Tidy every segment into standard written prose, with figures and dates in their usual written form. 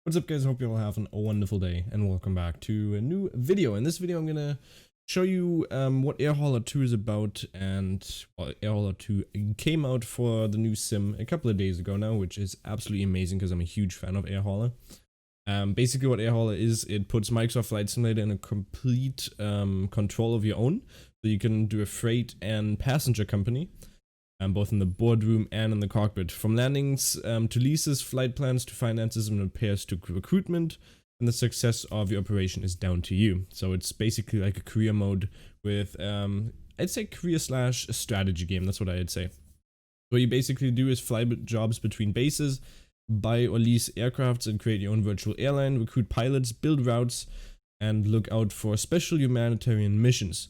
What's up, guys? Hope you all have a wonderful day and welcome back to a new video. In this video I'm gonna show you what Airhauler 2 is about, and well, Airhauler 2 came out for the new sim a couple of days ago now, which is absolutely amazing because I'm a huge fan of Airhauler. Basically what Airhauler is, it puts Microsoft Flight Simulator in a complete control of your own, so you can do a freight and passenger company. Both in the boardroom and in the cockpit. From landings to leases, flight plans to finances and repairs to recruitment, and the success of your operation is down to you. So it's basically like a career mode with, I'd say career slash strategy game, that's what I'd say. What you basically do is fly jobs between bases, buy or lease aircrafts and create your own virtual airline, recruit pilots, build routes, and look out for special humanitarian missions.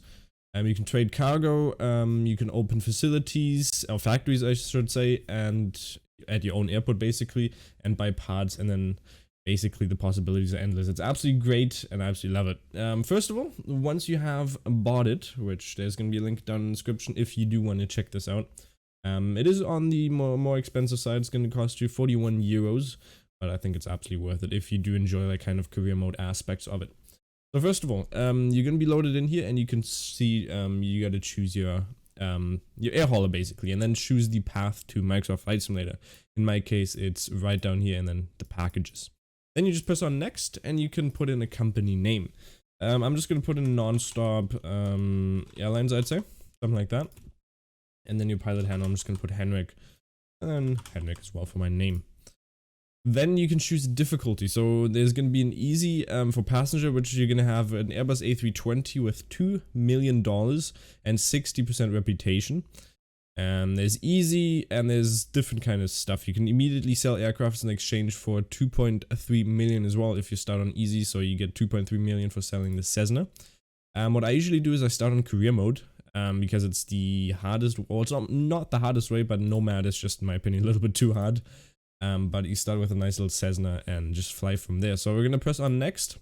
You can trade cargo, you can open facilities, or factories I should say, and at your own airport basically, and buy parts, and then basically the possibilities are endless. It's absolutely great and I absolutely love it. First of all, once you have bought it, which there's going to be a link down in the description if you do want to check this out. It is on the more expensive side. It's going to cost you 41 euros, but I think it's absolutely worth it if you do enjoy like kind of career mode aspects of it. So first of all, you're gonna be loaded in here, and you can see you gotta choose your Airhauler basically, and then choose the path to Microsoft Flight Simulator. In my case, it's right down here, and then the packages. Then you just press on next, and you can put in a company name. I'm just gonna put in Non-Stop Airlines, I'd say, something like that. And then your pilot handle, I'm just gonna put Henrik, and Henrik as well for my name. Then you can choose difficulty. So there's going to be an easy for passenger, which you're going to have an Airbus A320 with $2 million and 60% reputation. There's easy, and there's different kind of stuff. You can immediately sell aircrafts in exchange for 2.3 million as well if you start on easy. So you get 2.3 million for selling the Cessna. What I usually do is I start on career mode because it's the hardest, or it's not the hardest way, but Nomad is just, in my opinion, a little bit too hard. But you start with a nice little Cessna and just fly from there. So we're gonna press on next.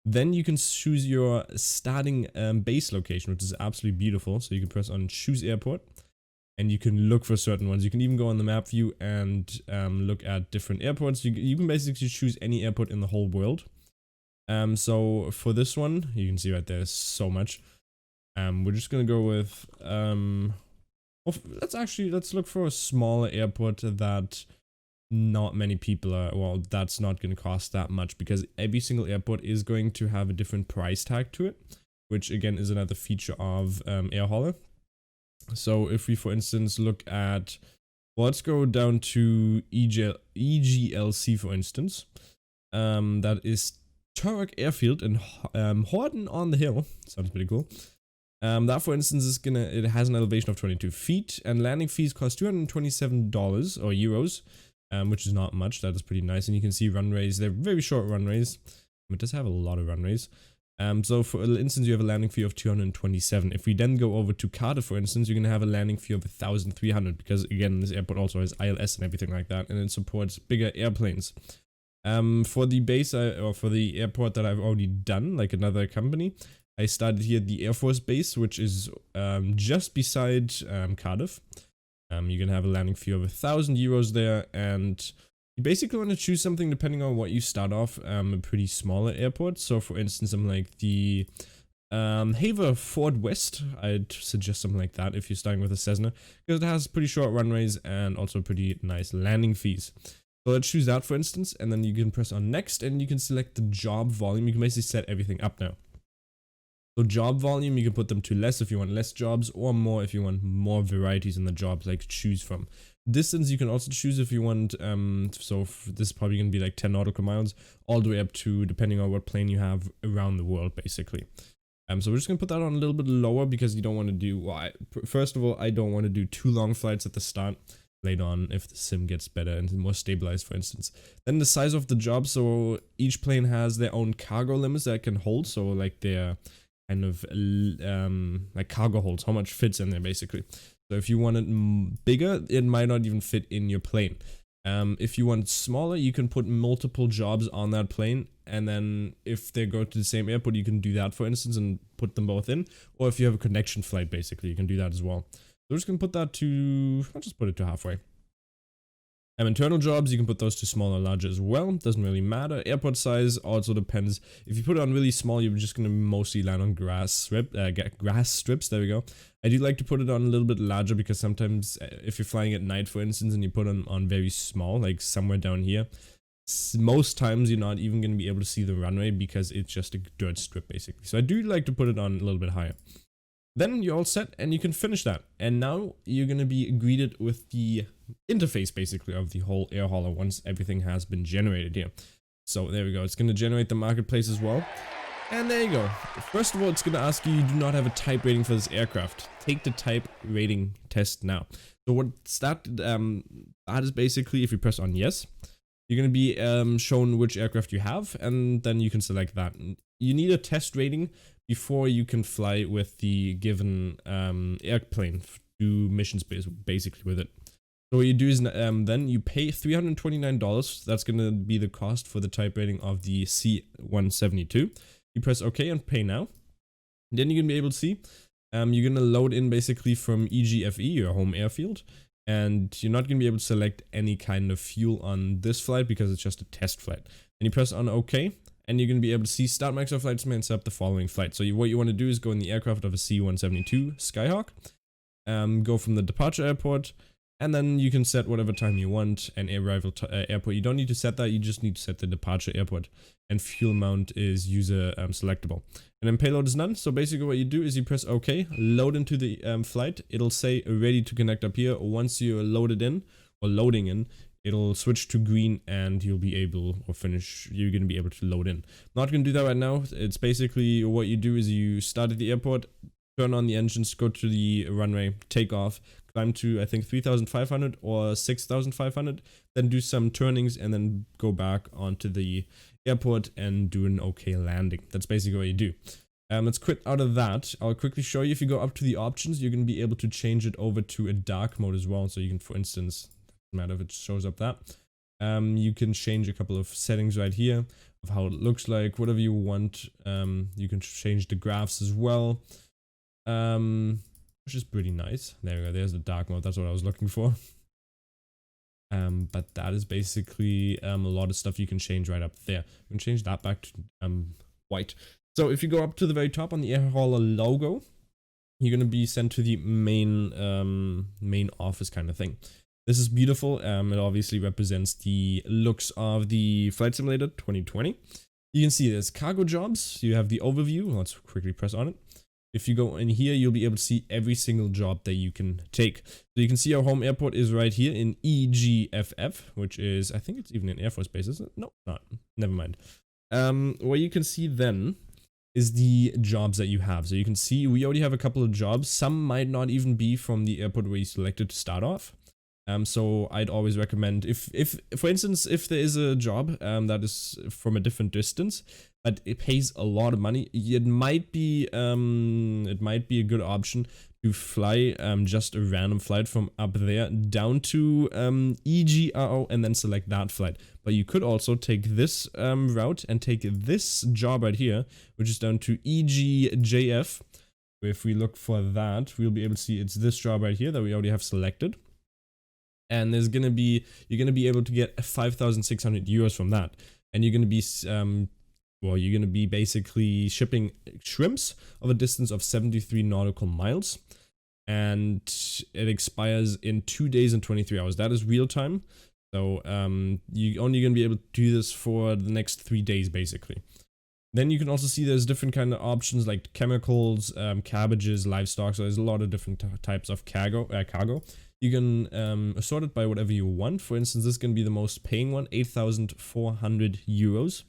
Then you can choose your starting base location, which is absolutely beautiful. So you can press on choose airport, and you can look for certain ones. You can even go on the map view and look at different airports. You can basically choose any airport in the whole world. So for this one, you can see right there, there's so much. We're just gonna go with let's look for a smaller airport that not many people are, well, that's not going to cost that much, because every single airport is going to have a different price tag to it, which again is another feature of Airhauler. So if we, for instance, look at, well, let's go down to EGLC, for instance. That is Turok Airfield in Horden on the Hill. Sounds pretty cool. That, for instance, is it has an elevation of 22 feet, and landing fees cost $227 or euros. Which is not much. That is pretty nice. And you can see runways. They're very short runways. It does have a lot of runways. So for instance, you have a landing fee of 227. If we then go over to Cardiff, for instance, you're going to have a landing fee of 1,300, because again, this airport also has ILS and everything like that, and it supports bigger airplanes. For the base, or for the airport that I've already done, like another company, I started here at the Air Force Base, which is just beside Cardiff. You can have a landing fee of 1,000 euros there, and you basically want to choose something depending on what you start off, a pretty smaller airport. So for instance, something like the Haverford West, I'd suggest something like that if you're starting with a Cessna, because it has pretty short runways and also pretty nice landing fees. So let's choose that, for instance, and then you can press on next, and you can select the job volume. You can basically set everything up now. So job volume, you can put them to less if you want less jobs, or more if you want more varieties in the jobs, like choose from. Distance, you can also choose if you want, so this is probably going to be like 10 nautical miles, all the way up to, depending on what plane you have, around the world, basically. So we're just going to put that on a little bit lower, because you don't want to do, well, first of all, I don't want to do too long flights at the start. Later on, if the sim gets better and more stabilized, for instance. Then the size of the job, so each plane has their own cargo limits that it can hold, so like their kind of like cargo holds, how much fits in there basically. So if you want it bigger, it might not even fit in your plane. If you want smaller, you can put multiple jobs on that plane, and then if they go to the same airport, you can do that, for instance, and put them both in. Or if you have a connection flight, basically, you can do that as well. So we're just gonna put that to, I'll just put it to halfway. Internal jobs, you can put those to small or larger as well. Doesn't really matter. Airport size also depends. If you put it on really small, you're just going to mostly land on grass strips. There we go. I do like to put it on a little bit larger because sometimes if you're flying at night, for instance, and you put it on very small, like somewhere down here, most times you're not even going to be able to see the runway because it's just a dirt strip basically. So I do like to put it on a little bit higher. Then you're all set and you can finish that. And now you're going to be greeted with the interface basically of the whole air hauler once everything has been generated here. So there we go. It's going to generate the marketplace as well. And there you go. First of all, it's going to ask you do not have a type rating for this aircraft. Take the type rating test now. So what's that? That is basically if you press on yes, you're going to be shown which aircraft you have, and then you can select that. You need a test rating before you can fly with the given airplane, do missions basically with it. So what you do is then you pay $329. That's going to be the cost for the type rating of the C-172. You press OK and pay now. Then you're going to be able to see you're going to load in basically from EGFE, your home airfield. And you're not going to be able to select any kind of fuel on this flight because it's just a test flight. And you press on OK. And you're going to be able to see start Microsoft Flight Simulator and set up the following flight. So what you want to do is go in the aircraft of a C-172 Skyhawk, go from the departure airport, and then you can set whatever time you want and arrival airport. You don't need to set that, you just need to set the departure airport. And fuel amount is user selectable. And then payload is none. So basically what you do is you press OK, load into the flight. It'll say ready to connect up here. Once you're loaded in or loading in, it'll switch to green and you'll be able, or finish, you're going to be able to load in. Not going to do that right now. It's basically what you do is you start at the airport, turn on the engines, go to the runway, take off, climb to I think 3,500 or 6,500, then do some turnings and then go back onto the airport and do an okay landing. That's basically what you do. Let's quit out of that. I'll quickly show you. If you go up to the options, you're going to be able to change it over to a dark mode as well. So you can, for instance, matter if it shows up that you can change a couple of settings right here of how it looks like, whatever you want. You can change the graphs as well, which is pretty nice. There we go, there's the dark mode, that's what I was looking for. But that is basically a lot of stuff you can change right up there. You can change that back to white. So if you go up to the very top on the air hauler logo, you're going to be sent to the main office kind of thing. This is beautiful. It obviously represents the looks of the Flight Simulator 2020. You can see there's cargo jobs. You have the overview. Let's quickly press on it. If you go in here, you'll be able to see every single job that you can take. So you can see our home airport is right here in EGFF, which is, I think it's even an Air Force base, isn't it? No, not. Never mind. What you can see then is the jobs that you have. So you can see we already have a couple of jobs. Some might not even be from the airport where you selected to start off. So I'd always recommend if for instance, if there is a job that is from a different distance, but it pays a lot of money, it might be a good option to fly just a random flight from up there down to EGRO and then select that flight. But you could also take this route and take this job right here, which is down to EGJF. If we look for that, we'll be able to see it's this job right here that we already have selected. And you're gonna be able to get 5,600 euros from that, and you're gonna be you're gonna be basically shipping shrimps of a distance of 73 nautical miles, and it expires in 2 days and 23 hours. That is real time, so you're only gonna be able to do this for the next 3 days basically. Then you can also see there's different kind of options like chemicals, cabbages, livestock. So there's a lot of different types of cargo. You can sort it by whatever you want. For instance, this is going to be the most paying one, 8,400 euros.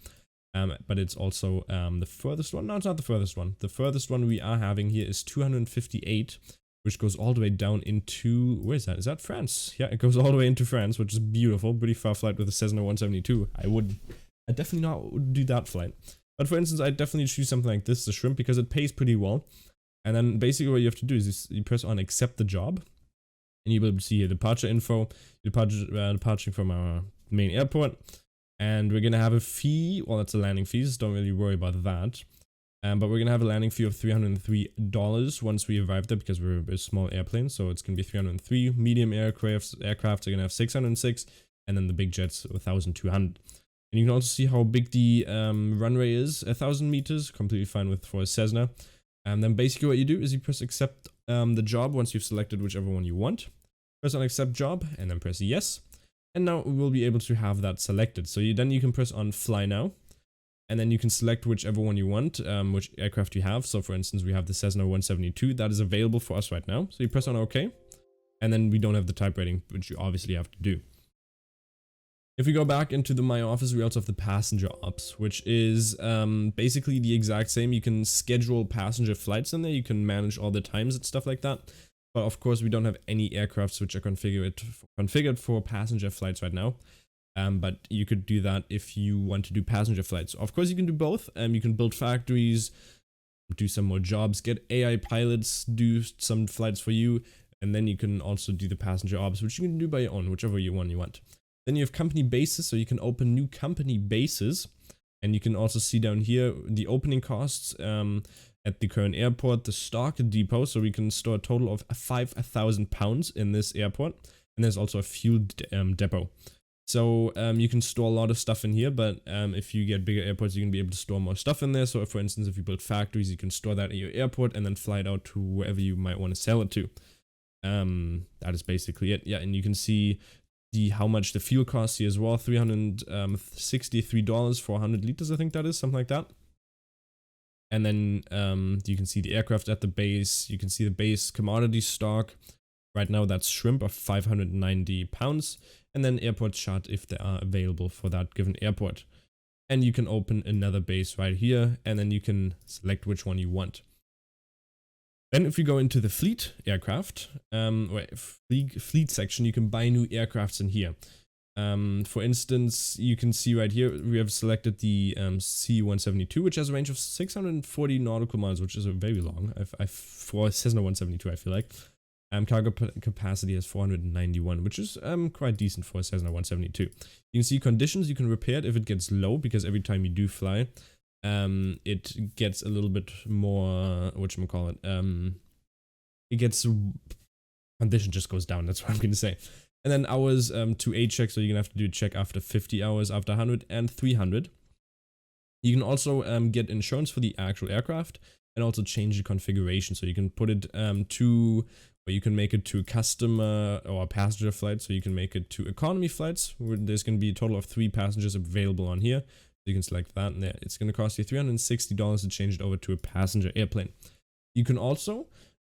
But it's also the furthest one. No, it's not the furthest one. The furthest one we are having here is 258, which goes all the way down into, where is that? Is that France? Yeah, it goes all the way into France, which is beautiful. Pretty far flight with a Cessna 172. I definitely not do that flight. But for instance, I'd definitely choose something like this, the shrimp, because it pays pretty well. And then basically what you have to do is you press on accept the job. And you'll be able to see here departure info, departing from our main airport. And we're going to have a fee. Well, that's a landing fee, so don't really worry about that. But we're going to have a landing fee of $303 once we arrive there, because we're a small airplane. So it's going to be 303. Medium aircrafts are going to have 606. and then the big jets 1,200. And you can also see how big the runway is, 1,000 meters, completely fine with for a Cessna. And then basically what you do is you press accept the job once you've selected whichever one you want. Press on accept job and then press yes. And now we will be able to have that selected. So then you can press on fly now. And then you can select whichever one you want, which aircraft you have. So for instance, we have the Cessna 172 that is available for us right now. So you press on OK. And then we don't have the type rating, which you obviously have to do. If we go back into the My Office, we also have the passenger ops, which is basically the exact same. You can schedule passenger flights in there. You can manage all the times and stuff like that. But of course, we don't have any aircrafts which are configured for passenger flights right now. But you could do that if you want to do passenger flights. Of course, you can do both. You can build factories, do some more jobs, get AI pilots, do some flights for you. And then you can also do the passenger ops, which you can do by your own, whichever one you want. Then you have company bases, so you can open new company bases. And you can also see down here the opening costs at the current airport, the stock depot. So we can store a total of 5,000 pounds in this airport. And there's also a fuel depot. So you can store a lot of stuff in here, but if you get bigger airports, you can be able to store more stuff in there. So for instance, if you build factories, you can store that at your airport and then fly it out to wherever you might want to sell it to. That is basically it. Yeah, and you can see how much the fuel costs here as well. $363 for 100 liters, I think that is, something like that. And then you can see the aircraft at the base. You can see the base commodity stock. Right now that's shrimp of 590 pounds. And then airport chart if they are available for that given airport. And you can open another base right here, and then you can select which one you want. Then if you go into the fleet aircraft, fleet section, you can buy new aircrafts in here. For instance, you can see right here, we have selected the C-172, which has a range of 640 nautical miles, which is very long. For a Cessna 172, I feel like. Cargo capacity is 491, which is quite decent for a Cessna 172. You can see conditions, you can repair it if it gets low, because every time you do fly, it gets a little bit more, whatchamacallit, it gets, condition just goes down, that's what I'm going to say. And then hours to A check, so you're going to have to do a check after 50 hours, after 100 and 300. You can also get insurance for the actual aircraft and also change the configuration. So you can put it or you can make it to a customer or a passenger flight. So you can make it to economy flights, where there's going to be a total of 3 passengers available on here. So you can select that, and it's going to cost you $360 to change it over to a passenger airplane. You can also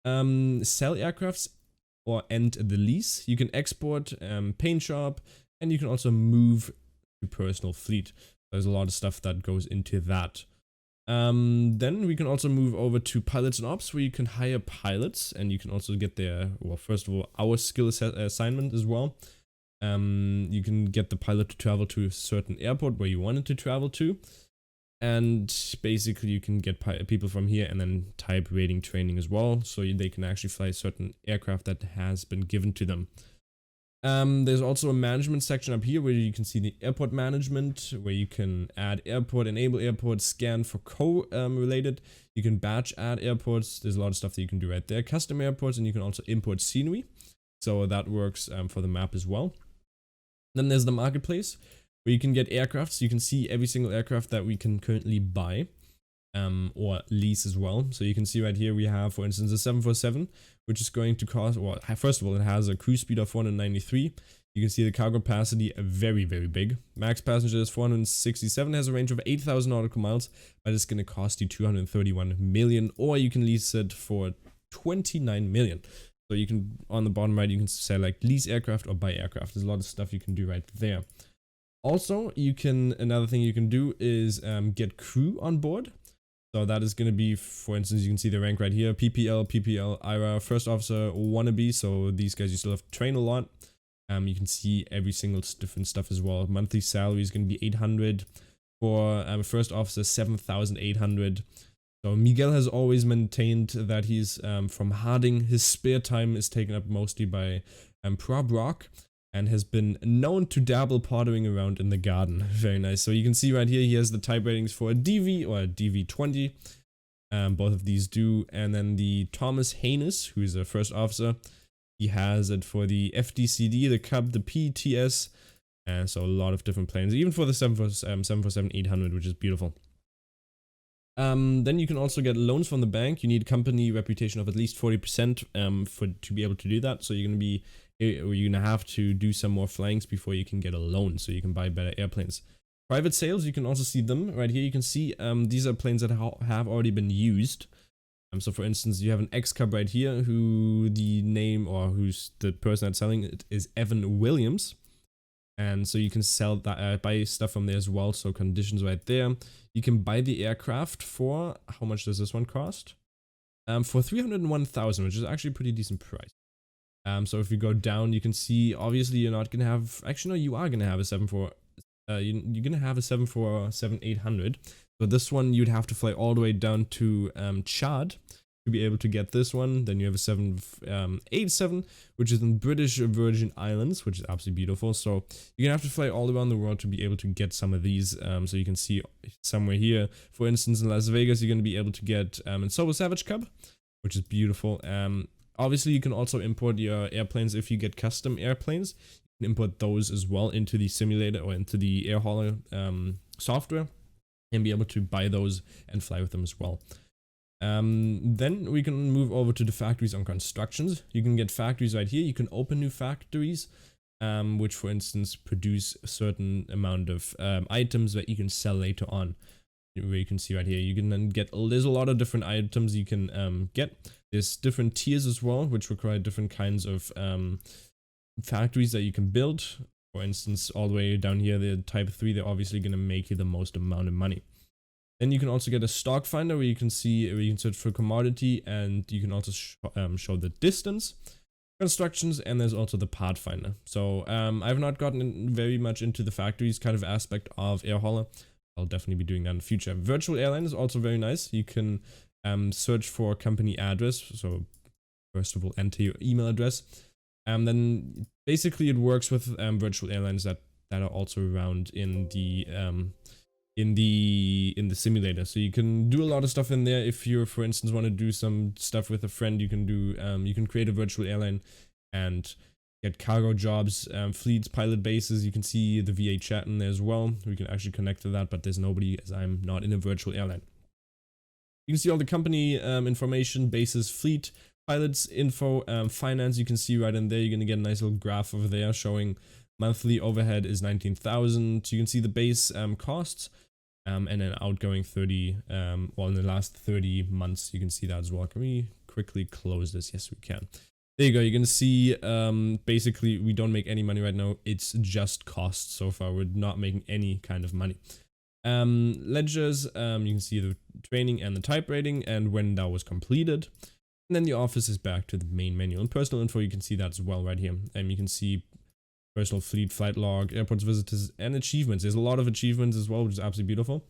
sell aircrafts or end the lease. You can export, paint shop, and you can also move to personal fleet. There's a lot of stuff that goes into that. Then we can also move over to pilots and ops, where you can hire pilots, and you can also get their, well, first of all, our skill assignment as well. You can get the pilot to travel to a certain airport where you want it to travel to. And basically you can get people from here, and then type rating training as well, so they can actually fly a certain aircraft that has been given to them. There's also a management section up here where you can see the airport management, where you can add airport, enable airport, scan for related. You can batch add airports. There's a lot of stuff that you can do right there. Custom airports, and you can also import scenery. So that works for the map as well. Then there's the marketplace, where you can get aircraft. So you can see every single aircraft that we can currently buy or lease as well. So you can see right here we have, for instance, a 747, which is going to cost, well, first of all, it has a cruise speed of 493. You can see the cargo capacity very, very big. Max passenger is 467, has a range of 8,000 nautical miles, but it's going to cost you 231 million, or you can lease it for 29 million. So you can, on the bottom right, you can select lease aircraft or buy aircraft. There's a lot of stuff you can do right there. Also, another thing you can do is get crew on board. So that is going to be, for instance, you can see the rank right here, PPL, IRA, first officer, wannabe. So these guys, you still have to train a lot. You can see every single different stuff as well. Monthly salary is going to be 800 for first officer, 7,800. So Miguel has always maintained that he's from Harding. His spare time is taken up mostly by prop rock, and has been known to dabble pottering around in the garden. Very nice. So you can see right here, he has the type ratings for a DV or a DV20. Both of these do. And then the Thomas Haynes, who is a first officer, he has it for the FDCD, the Cub, the PTS, And so a lot of different planes, even for the 747-800, which is beautiful. Then you can also get loans from the bank. You need company reputation of at least 40% to be able to do that. So you're gonna have to do some more flyings before you can get a loan, so you can buy better airplanes. Private sales, you can also see them right here. You can see these are planes that have already been used. So for instance, you have an X-Cub right here, who the name, or who's the person that's selling it, is Evan Williams. And so you can sell that, buy stuff from there as well. So conditions right there. You can buy the aircraft for, how much does this one cost? For 301,000, which is actually a pretty decent price. So if you go down, you can see, obviously you're not gonna have, actually no, you are gonna have a 747-800. So this one you'd have to fly all the way down to Chad to be able to get this one. Then you have a 787, which is in British Virgin Islands, which is absolutely beautiful. So you're gonna have to fly all around the world to be able to get some of these. So you can see somewhere here, for instance, in Las Vegas, you're gonna be able to get an Sobo Savage Cub, which is beautiful. Obviously, you can also import your airplanes if you get custom airplanes. You can import those as well into the simulator or into the air hauler software, and be able to buy those and fly with them as well. Then we can move over to the factories on constructions. You can get factories right here. You can open new factories, which for instance produce a certain amount of items that you can sell later on. Where you can see right here, you can then get, there's a lot of different items you can get. There's different tiers as well, which require different kinds of factories that you can build. For instance, all the way down here, the type 3, they're obviously going to make you the most amount of money. Then you can also get a stock finder where you can see, where you can search for commodity, and you can also show the distance, constructions, and there's also the part finder. So I've not gotten very much into the factories kind of aspect of air hauler. I'll definitely be doing that in the future. Virtual airline is also very nice. You can search for company address. So first of all, enter your email address. Then basically it works with virtual airlines that are also around in the simulator. So you can do a lot of stuff in there. If you, for instance, want to do some stuff with a friend, you can do you can create a virtual airline and get cargo jobs, fleets, pilot bases. You can see the VA chat in there as well. We can actually connect to that, but there's nobody as I'm not in a virtual airline. You can see all the company information, bases, fleet, pilots, info, finance. You can see right in there. You're going to get a nice little graph over there showing monthly overhead is 19,000. You can see the base costs, and then outgoing 30, well, in the last 30 months, you can see that as well. Can we quickly close this? Yes, we can. There you go. You're going to see, basically, we don't make any money right now. It's just costs so far. We're not making any kind of money. Ledgers, you can see the training and the type rating and when that was completed. And then the office is back to the main menu. And personal info, you can see that as well right here. And you can see personal fleet, flight log, airports visitors, and achievements. There's a lot of achievements as well, which is absolutely beautiful.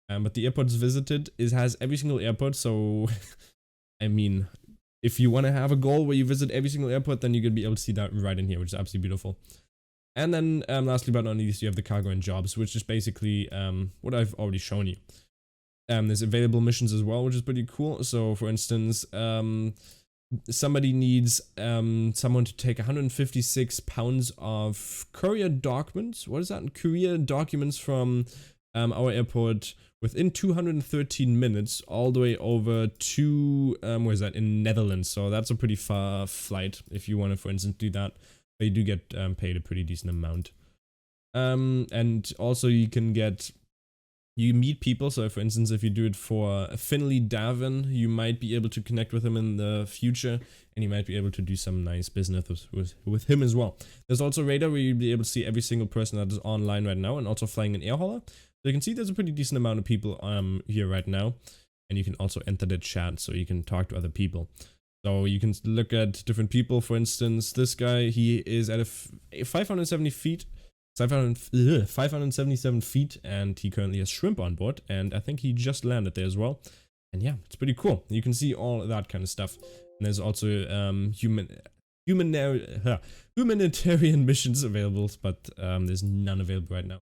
But the airports visited has every single airport. So, I mean, if you want to have a goal where you visit every single airport, then you're going to be able to see that right in here, which is absolutely beautiful. And then lastly but not least, you have the cargo and jobs, which is basically what I've already shown you. There's available missions as well, which is pretty cool. So for instance, somebody needs someone to take 156 pounds of courier documents. What is that? Courier documents from our airport within 213 minutes all the way over to, where is that? In Netherlands. So that's a pretty far flight if you want to, for instance, do that. But you do get paid a pretty decent amount. And also you can get, you meet people. So for instance, if you do it for Finley Davin, you might be able to connect with him in the future, and you might be able to do some nice business with him as well. There's also radar where you'll be able to see every single person that is online right now and also flying an air hauler. So you can see there's a pretty decent amount of people here right now, and you can also enter the chat so you can talk to other people. So you can look at different people. For instance, this guy, he is at 570 feet, 577 feet, and he currently has shrimp on board, and I think he just landed there as well. And yeah, it's pretty cool. You can see all of that kind of stuff. And there's also humanitarian missions available, but there's none available right now.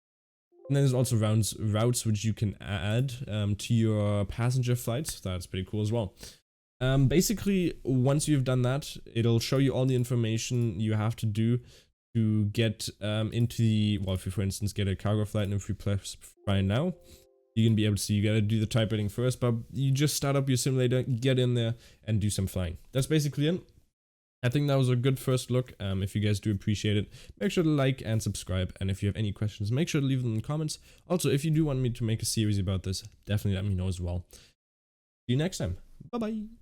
And then there's also routes which you can add to your passenger flights. That's pretty cool as well. Basically, once you've done that, it'll show you all the information you have to do to get into the, well, if you for instance get a cargo flight, and if you press fly now, you can be able to see you gotta do the type rating first, but you just start up your simulator, get in there and do some flying. That's basically it. I think that was a good first look. If you guys do appreciate it, make sure to like and subscribe. And if you have any questions, make sure to leave them in the comments. Also, if you do want me to make a series about this, definitely let me know as well. See you next time. Bye bye.